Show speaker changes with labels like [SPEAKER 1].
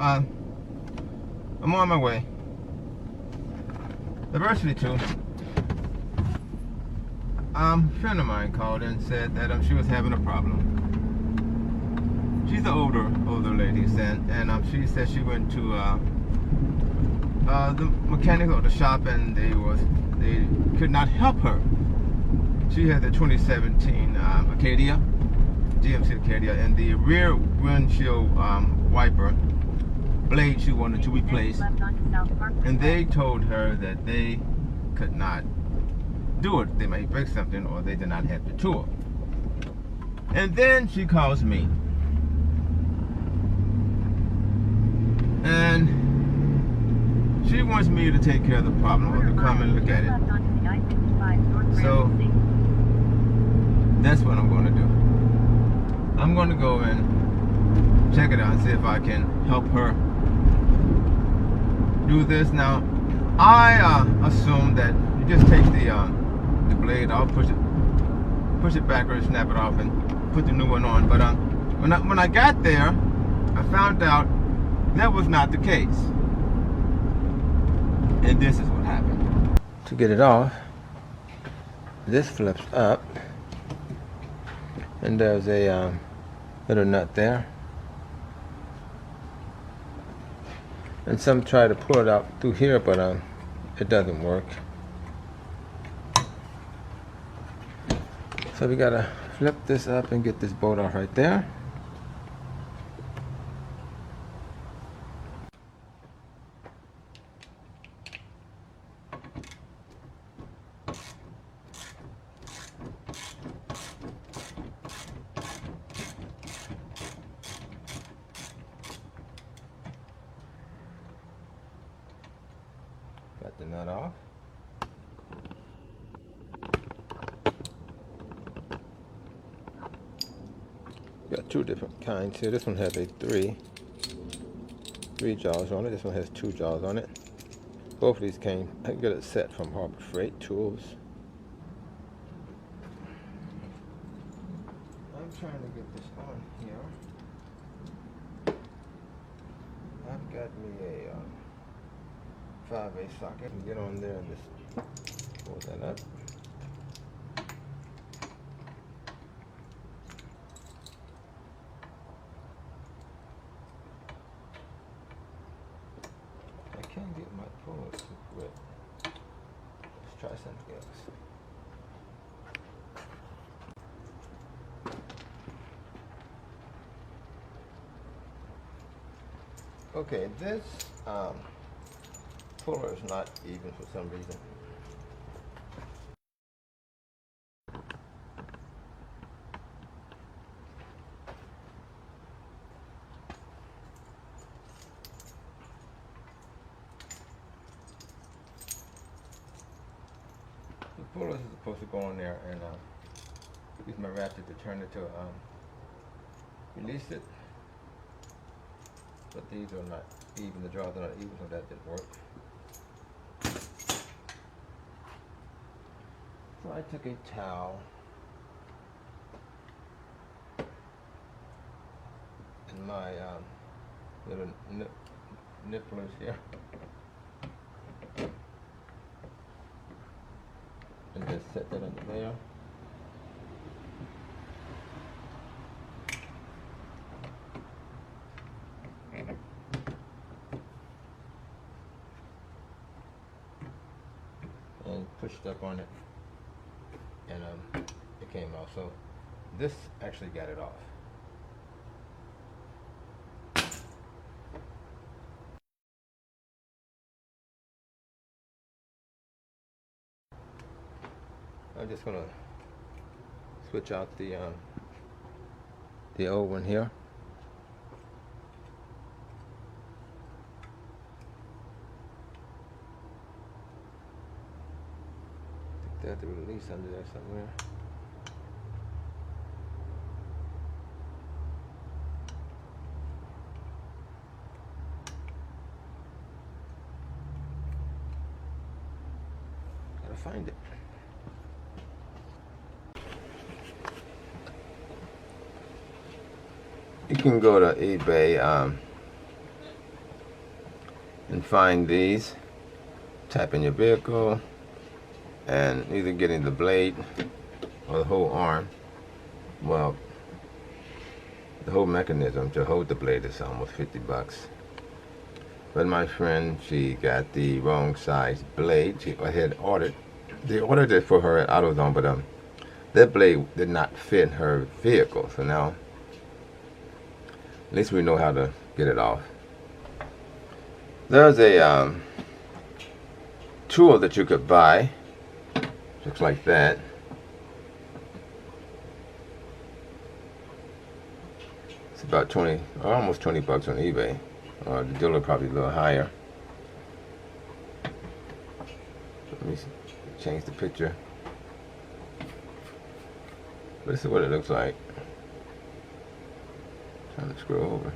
[SPEAKER 1] I'm on my way. Diversity 2. A friend of mine called and said that she was having a problem. She's an older lady, and she said she went to the mechanic or the shop, and they could not help her. She had the 2017 Acadia, GMC Acadia, and the rear windshield wiper blade she wanted to replace, and they told her that they could not do it. They might break something, or they did not have the tool. And then she calls me, and she wants me to take care of the problem, or to come and look at it. So that's what I'm going to do. I'm going to go and check it out and see if I can help her do this. Now, I assume that you just take the blade off, push it backwards, snap it off, and put the new one on. But when I got there, I found out that was not the case, and this is what happened. To get it off, this flips up, and there's a little nut there. And some try to pull it out through here, but it doesn't work. So we gotta flip this up and get this bolt off right there. Got the nut off. Got two different kinds here. This one has a three jaws on it. This one has 2 jaws on it. Both of these I can get a set from Harbor Freight Tools. I'm trying to get this on here. I've got me a 5/8 socket. I can get on there and just pull that up. I can't get my pull to quit. Let's try something else. Okay, this puller is not even for some reason. The puller is supposed to go in there and use my ratchet to turn it to release it. But these are not even, the jaws are not even, so that didn't work. So I took a towel and my little nipplers here, and just set that under there. And pushed up on it, and it came off. So this actually got it off. I'm just gonna switch out the old one here. They have to release under there somewhere. Gotta find it. You can go to eBay and find these. Tap in your vehicle and either getting the blade or the whole arm. Well, the whole mechanism to hold the blade is almost 50 bucks. But my friend, she got the wrong size blade. She had ordered. They ordered it for her at AutoZone, but that blade did not fit her vehicle. So now, at least we know how to get it off. There's a tool that you could buy. Looks like that. It's about 20, or almost 20 bucks on eBay. The dealer probably a little higher. Let me change the picture. But this is what it looks like. Trying to scroll over.